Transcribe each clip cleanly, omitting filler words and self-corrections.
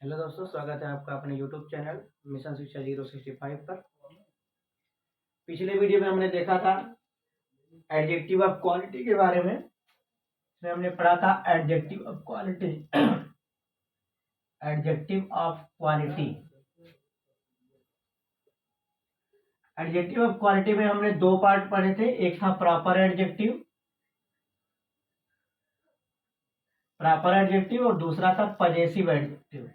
Hello दोस्तों, स्वागत है आपका अपने यूट्यूब चैनल मिशन शिक्षा 065 पर। पिछले वीडियो में हमने देखा था एडजेक्टिव ऑफ क्वालिटी के बारे में। इसमें हमने पढ़ा था adjective of quality. Adjective of quality adjective of quality में हमने दो पार्ट पढ़े थे। एक था प्रॉपर एडजेक्टिव और दूसरा था पजेसिव एडजेक्टिव।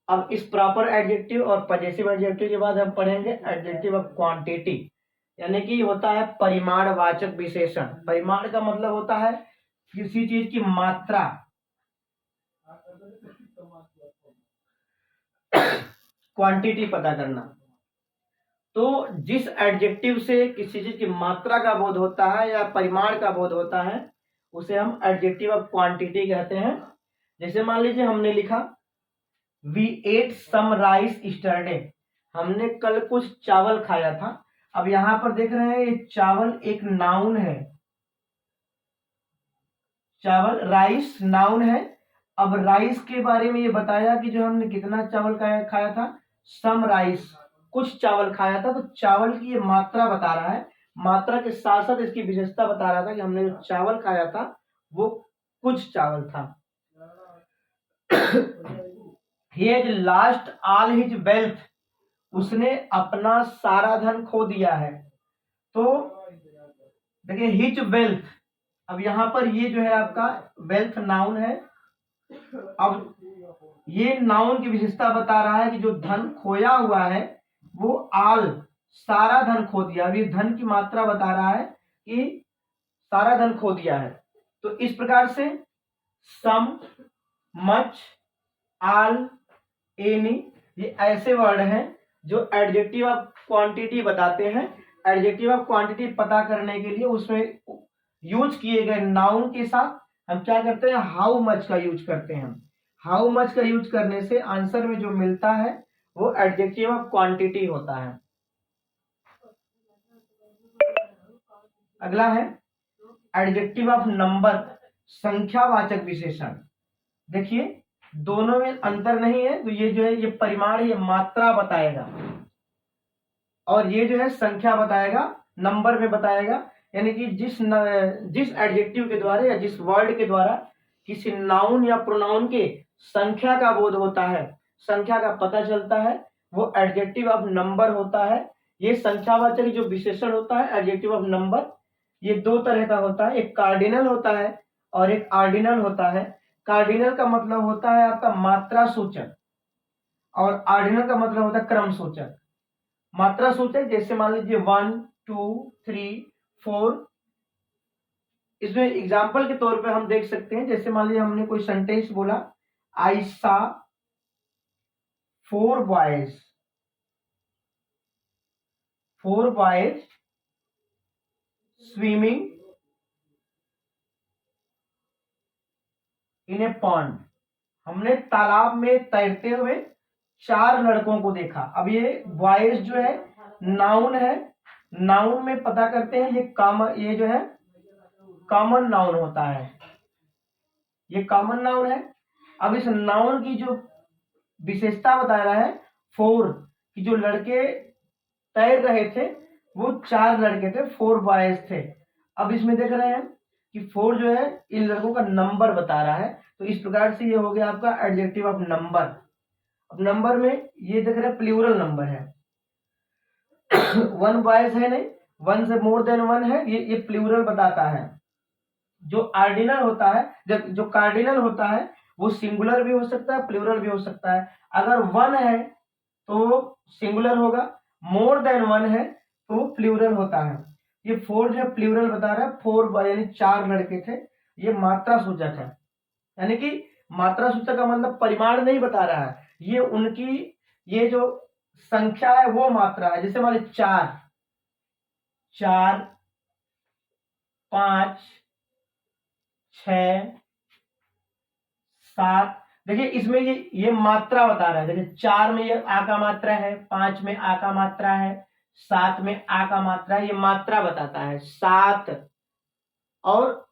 अब इस प्रॉपर एडजेक्टिव और पजेसिव एडजेक्टिव के बाद हम पढ़ेंगे एडजेक्टिव ऑफ क्वांटिटी, यानी कि होता है परिमाणवाचक विशेषण। परिमाण का मतलब होता है किसी चीज की मात्रा, क्वांटिटी पता करना। तो जिस एडजेक्टिव से किसी चीज की मात्रा का बोध होता है या परिमाण का बोध होता है उसे हम एडजेक्टिव ऑफ क्वांटिटी कहते हैं। जैसे मान लीजिए हमने लिखा We ate some rice yesterday, हमने कल कुछ चावल खाया था। अब यहां पर देख रहे हैं ये चावल एक नाउन है, चावल राइस नाउन है। अब राइस के बारे में ये बताया कि जो हमने कितना चावल खाया था, सम राइस, कुछ चावल खाया था। तो चावल की ये मात्रा बता रहा है, मात्रा के साथ साथ इसकी विशेषता बता रहा था कि हमने जो चावल खाया था वो कुछ चावल था। He had lost all his wealth, उसने अपना सारा धन खो दिया है। तो देखिए हिज वेल्थ, अब यहां पर ये जो है आपका वेल्थ नाउन है। अब ये नाउन की विशेषता बता रहा है कि जो धन खोया हुआ है वो आल, सारा धन खो दिया। अभी धन की मात्रा बता रहा है कि सारा धन खो दिया है। तो इस प्रकार से सम, मच, आल, एनी, ये ऐसे वर्ड हैं जो एडजेक्टिव ऑफ क्वांटिटी बताते हैं। एडजेक्टिव ऑफ क्वांटिटी पता करने के लिए उसमें यूज किए गए नाउन के साथ हम क्या करते हैं, हाउ मच का यूज करते हैं। हाउ मच का यूज करने से आंसर में जो मिलता है वो एडजेक्टिव ऑफ क्वांटिटी होता है। अगला है एडजेक्टिव ऑफ नंबर, संख्यावाचक विशेषण। देखिए दोनों में अंतर नहीं है। तो ये जो है ये परिमाण, ये मात्रा बताएगा और ये जो है संख्या बताएगा, नंबर में बताएगा। यानी कि जिस एडजेक्टिव के द्वारा या जिस वर्ड के द्वारा किसी नाउन या प्रोनाउन के संख्या का बोध होता है, संख्या का पता चलता है, वो एडजेक्टिव ऑफ नंबर होता है। ये संख्यावाचक जो विशेषण होता है एडजेक्टिव ऑफ नंबर, ये दो तरह का होता है। एक कार्डिनल होता है और एक ऑर्डिनल होता है। कार्डिनल का मतलब होता है आपका मात्रा सूचक और ऑर्डिनल का मतलब होता है क्रम सूचक। मात्रा सूचक जैसे मान लीजिए 1, 2, 3, 4। इसमें एग्जाम्पल के तौर पे हम देख सकते हैं, जैसे मान लीजिए हमने कोई सेंटेंस बोला, आई सा 4 boys swimming in A pond, हमने तालाब में तैरते हुए 4 लड़कों को देखा। अब ये बॉयज जो है नाउन है, नाउन में पता करते हैं ये जो है कॉमन नाउन होता है, ये कॉमन नाउन है। अब इस नाउन की जो विशेषता बता रहा है 4, कि जो लड़के तैर रहे थे वो 4 लड़के थे, 4 बॉयज थे। अब इसमें देख रहे हैं कि 4 जो है इन लड़कों का नंबर बता रहा है। तो इस प्रकार से ये हो गया आपका एडजेक्टिव ऑफ नंबर। अब नंबर में ये देख रहे हैं प्लूरल नंबर है, 1 बॉयज है नहीं, 1 से मोर देन 1 है, ये प्लूरल बताता है। जो ऑर्डिनल होता है, जो कार्डिनल होता है वो सिंगुलर भी हो सकता है, प्लूरल भी हो सकता है। अगर 1 है तो सिंगुलर होगा, मोर देन 1 है तो प्लूरल होता है। ये 4 जो प्लूरल बता रहा है, 4 यानी 4 लड़के थे। ये मात्रा सूचक है, यानी कि मात्रा सूचक का मतलब परिमाण नहीं बता रहा है, ये उनकी ये जो संख्या है वो मात्रा है। जैसे मान लीजिए 4, 5, 6, 7। देखिए इसमें ये मात्रा बता रहा है। देखिए 4 में ये आ का मात्रा है, 5 में आ का मात्रा है, सात में आ का मात्रा है, ये मात्रा बताता है सात। और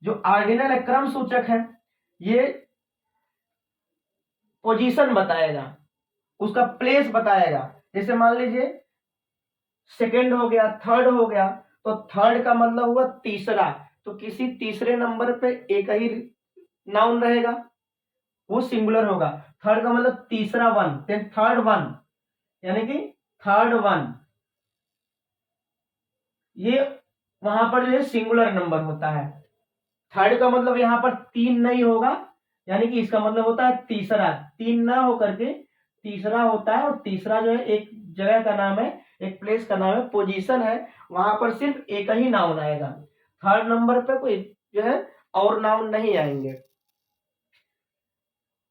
जो ऑर्डिनल है क्रम सूचक है, ये पोजीशन बताएगा, उसका प्लेस बताएगा। जैसे मान लीजिए सेकंड हो गया, थर्ड हो गया, तो थर्ड का मतलब हुआ तीसरा, तो किसी तीसरे नंबर पे एक ही नाउन रहेगा, वो सिंगुलर होगा। थर्ड का मतलब तीसरा वन, देन थर्ड वन, यानी कि थर्ड वन, ये वहां पर जो है सिंगुलर नंबर होता है। थर्ड का मतलब यहां पर तीन नहीं होगा, यानी कि इसका मतलब होता है तीसरा, तीन ना होकर के तीसरा होता है। और तीसरा जो है एक जगह का नाम है, एक प्लेस का नाम है, पोजीशन है, वहां पर सिर्फ एक ही नाउन आएगा। थर्ड नंबर पे कोई जो है और नाउन नहीं आएंगे।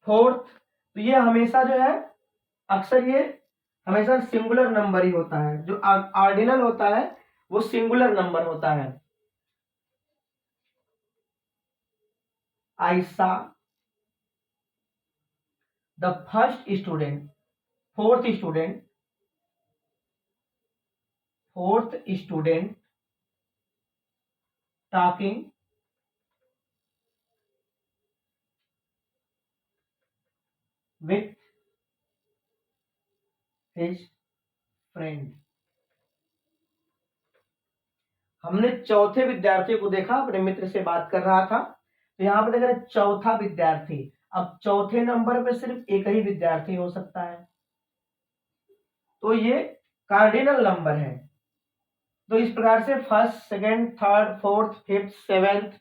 फोर्थ, तो ये हमेशा जो है, अक्सर ये हमेशा सिंगुलर नंबर ही होता है। जो ऑर्डिनल होता है वो सिंगुलर नंबर होता है। आई सा the first student, fourth student, fourth student talking with his friend. हमने चौथे विद्यार्थी को देखा, अपने मित्र से बात कर रहा था, तो यहाँ पर देख रहे चौथा विद्यार्थी। अब चौथे नंबर पे सिर्फ एक ही विद्यार्थी हो सकता है, तो ये कार्डिनल नंबर है। तो इस प्रकार से first, second, third, fourth, fifth, seventh,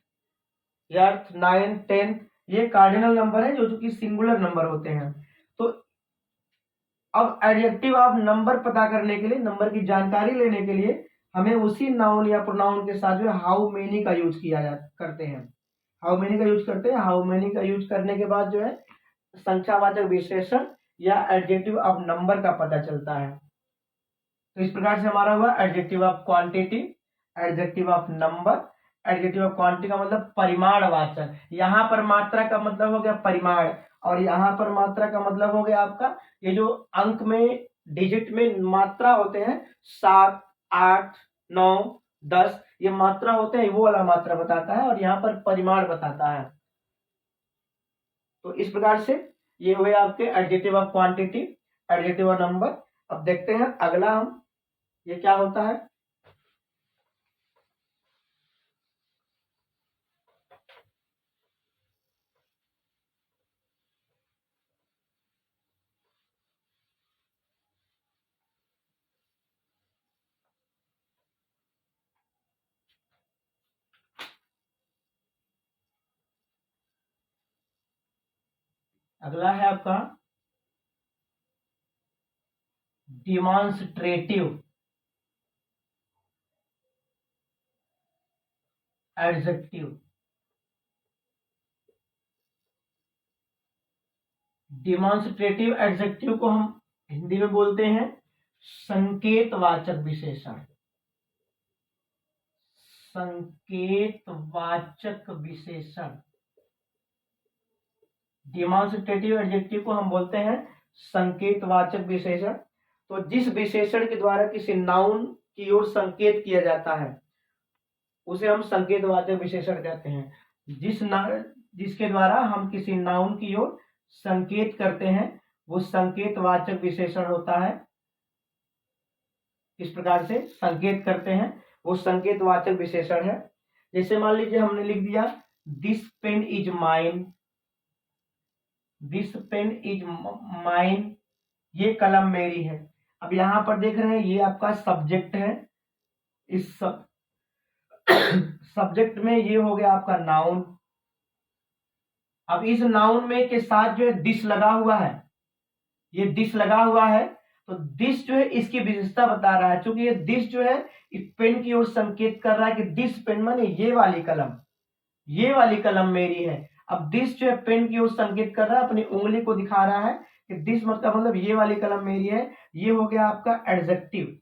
eighth, ninth, tenth, ये कार्डिनल नंबर है जो कि सिंगुलर नंबर होते हैं। तो अब एडजेक्टिव ऑफ नंबर पता करने के लिए, नंबर की जानकारी लेने के लिए, हमें उसी नाउन या प्रोनाउन के साथ जो है हाउ मेनी का यूज किया करते हैं। हाउ मेनी का यूज करते हैं। हाउ मेनी का यूज करने के बाद जो है संख्यावाचक विशेषण या एडजेक्टिव ऑफ नंबर का पता चलता है। तो इस प्रकार से हमारा हुआ adjective of quantity, adjective of number. Adjective of quantity का मतलब परिमाणवाचक, यहाँ पर मात्रा का मतलब हो गया परिमाण, और यहाँ पर मात्रा का मतलब हो गया आपका ये जो अंक में, डिजिट में मात्रा होते हैं, 7, 8, 9, 10, ये मात्रा होते हैं, वो वाला मात्रा बताता है, और यहाँ पर परिमाण बताता है। तो इस प्रकार से ये हुए आपके adjective of quantity, adjective of number. अब देखते हैं अगला हम, ये क्या होता है। अगला है आपका डिमॉन्स्ट्रेटिव एडजेक्टिव। डिमॉन्स्ट्रेटिव एडजेक्टिव को हम हिंदी में बोलते हैं संकेतवाचक विशेषण। संकेतवाचक विशेषण, डिमॉन्स्ट्रेटिव एडजेक्टिव को हम बोलते हैं संकेतवाचक विशेषण। तो जिस विशेषण के द्वारा किसी नाउन की ओर संकेत किया जाता है उसे हम संकेतवाचक विशेषण कहते हैं। जिसके द्वारा हम किसी नाउन की ओर संकेत करते हैं वो संकेतवाचक विशेषण होता है। इस प्रकार से संकेत करते हैं वो संकेतवाचक विशेषण है। जैसे मान लीजिए हमने लिख दिया this pen is mine, this pen is mine, ये कलम मेरी है। अब यहां पर देख रहे हैं ये आपका सब्जेक्ट है, इस सब्जेक्ट में ये हो गया आपका नाउन। अब इस नाउन में के साथ जो है दिस लगा हुआ है, ये दिस लगा हुआ है, तो दिस जो है इसकी विशेषता बता रहा है। क्योंकि ये दिस जो है इस पेन की ओर संकेत कर रहा है कि दिस पेन माने ये वाली कलम, ये वाली कलम मेरी है। अब दिस जो है पेन की ओर संकेत कर रहा है, अपनी उंगली को दिखा रहा है कि दिस मतलब ये वाली कलम मेरी है। ये हो गया आपका एडजेक्टिव।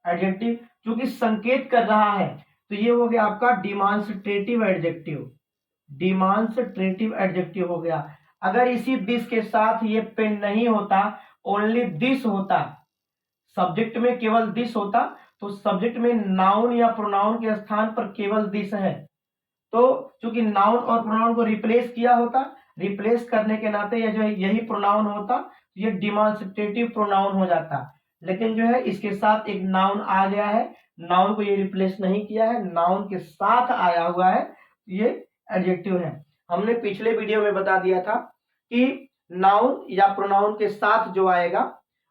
एडजेक्टिव क्योंकि संकेत कर रहा है, तो ये हो गया आपका डिमॉन्स्ट्रेटिव एडजेक्टिव। डिमॉन्स्ट्रेटिव एडजेक्टिव हो गया। अगर इसी दिस के साथ ये पेन नहीं होता, ओनली दिस होता, सब्जेक्ट में केवल दिस होता तो सब्जेक्ट में नाउन या प्रोनाउन के स्थान पर केवल दिस है, तो चूंकि नाउन और प्रोनाउन को रिप्लेस किया होता, रिप्लेस करने के नाते यह जो है यही प्रोनाउन होता, ये डिमॉन्स्ट्रेटिव प्रोनाउन हो जाता। लेकिन जो है इसके साथ एक नाउन आ गया है, नाउन को ये रिप्लेस नहीं किया है, नाउन के साथ आया हुआ है, ये एडजेक्टिव है। हमने पिछले वीडियो में बता दिया था कि नाउन या प्रोनाउन के साथ जो आएगा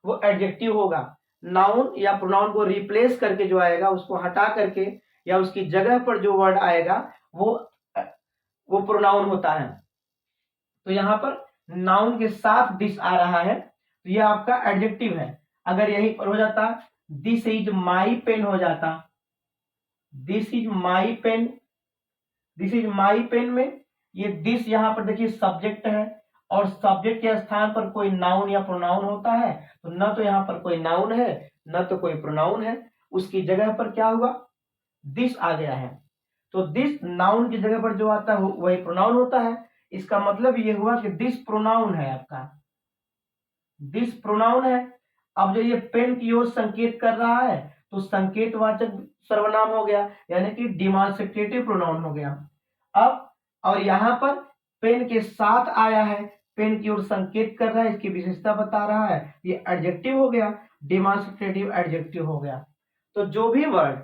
वो एडजेक्टिव होगा, नाउन या प्रोनाउन को रिप्लेस करके जो आएगा, उसको हटा करके या उसकी जगह पर जो वर्ड आएगा वो प्रोनाउन होता है। तो यहाँ पर नाउन के साथ दिस आ रहा है तो ये आपका एडजेक्टिव है। अगर यहीं पर हो जाता दिस इज माई पेन हो जाता, this is my pen, this is my pen में ये दिस यहाँ पर देखिए सब्जेक्ट है और सब्जेक्ट के स्थान पर कोई नाउन या प्रोनाउन होता है, तो न तो यहाँ पर कोई नाउन है न तो कोई प्रोनाउन है, उसकी जगह पर क्या हुआ, दिस आ गया है। तो दिस नाउन की जगह पर जो आता है वही प्रोनाउन होता है। इसका मतलब ये हुआ कि दिस प्रोनाउन है आपका, दिस प्रोनाउन है। अब जो ये पेन की ओर संकेत कर रहा है तो संकेतवाचक सर्वनाम हो गया, यानी कि डिमॉन्स्ट्रेटिव प्रोनाउन हो गया। अब और यहाँ पर पेन के साथ आया है, पेन की ओर संकेत कर रहा है, इसकी विशेषता बता रहा है, ये एडजेक्टिव हो गया, डिमॉन्स्ट्रेटिव एडजेक्टिव हो गया। तो जो भी वर्ड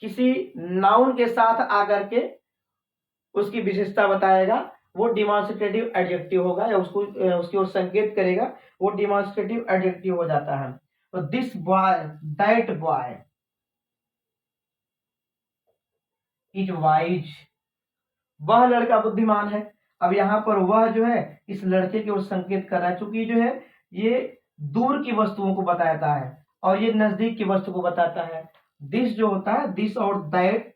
किसी नाउन के साथ आकर के उसकी विशेषता बताएगा वो डिमॉन्स्ट्रेटिव एडजेक्टिव होगा, या उसको उसकी ओर संकेत करेगा, वो डिमॉन्स्ट्रेटिव एडजेक्टिव हो जाता है। तो this boy, that boy is wise, वह लड़का बुद्धिमान है। अब यहाँ पर वह जो है इस लड़के की ओर संकेत कर रहा है, चूंकि जो है ये दूर की वस्तुओं को बताता है और ये नजदीक की वस्तु को बताता है। दिस जो होता है, दिस और दैट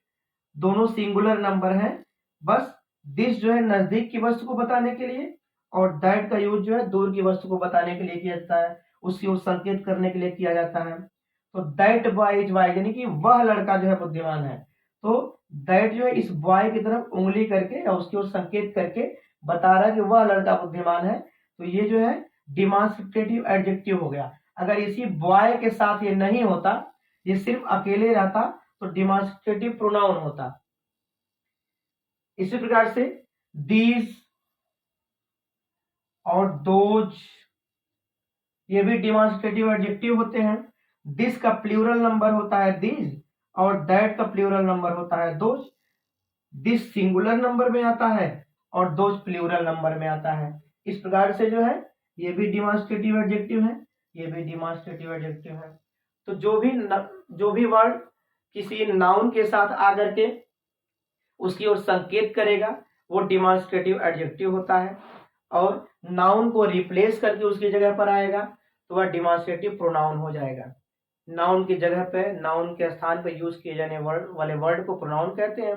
दोनों सिंगुलर नंबर हैं, बस दिस जो है नजदीक की वस्तु को बताने के लिए और दैट का यूज जो है दूर की वस्तु को बताने के लिए किया जाता है, उसकी ओर संकेत करने के लिए किया जाता है। तो दैट बॉय इज वाइज, यानी कि वह लड़का जो है बुद्धिमान है। तो दैट जो है इस बॉय की तरफ उंगली करके या उसकी ओर संकेत करके बता रहा है कि वह लड़का बुद्धिमान है, तो ये जो है डिमॉन्स्ट्रेटिव एडजेक्टिव हो गया। अगर इसी बॉय के साथ ये नहीं होता, ये सिर्फ अकेले रहता तो डिमॉन्स्ट्रेटिव प्रोनाउन होता। इसी प्रकार से दीज और दोज ये भी डिमॉन्स्ट्रेटिव एडजेक्टिव होते हैं। दिस का प्लूरल नंबर होता है दीज और दैट का प्लूरल नंबर होता है दोज। दिस सिंगुलर नंबर में आता है और दोज प्लूरल नंबर में आता है। इस प्रकार से जो है ये भी डिमॉन्स्ट्रेटिव एडजेक्टिव है, ये भी डिमॉन्स्ट्रेटिव एडजेक्टिव है। तो जो भी वर्ड किसी नाउन के साथ आकर के उसकी ओर संकेत करेगा वो डिमॉन्स्ट्रेटिव एडजेक्टिव होता है, और नाउन को रिप्लेस करके उसकी जगह पर आएगा तो वह डिमॉन्स्ट्रेटिव प्रोनाउन हो जाएगा। नाउन की जगह पे, नाउन के स्थान पर यूज किए जाने वाले वर्ड को प्रोनाउन कहते हैं।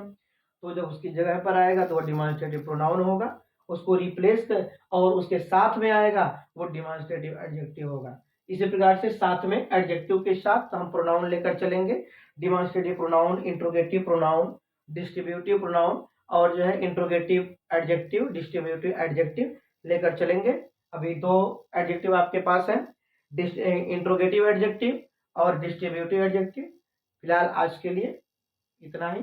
तो जब उसकी जगह पर आएगा तो वह डिमॉन्स्ट्रेटिव प्रोनाउन होगा, उसको रिप्लेस कर और उसके साथ में आएगा वो डिमॉन्स्ट्रेटिव एडजेक्टिव होगा। इसी प्रकार से साथ में एडजेक्टिव के साथ हम प्रोनाउन लेकर चलेंगे, demonstrative pronoun, interrogative pronoun, distributive pronoun और जो है इंट्रोगेटिव एडजेक्टिव, डिस्ट्रीब्यूटिव एडजेक्टिव लेकर चलेंगे। अभी दो एडजेक्टिव आपके पास है, इंट्रोगेटिव एडजेक्टिव और डिस्ट्रीब्यूटिव एडजेक्टिव। फिलहाल आज के लिए इतना ही।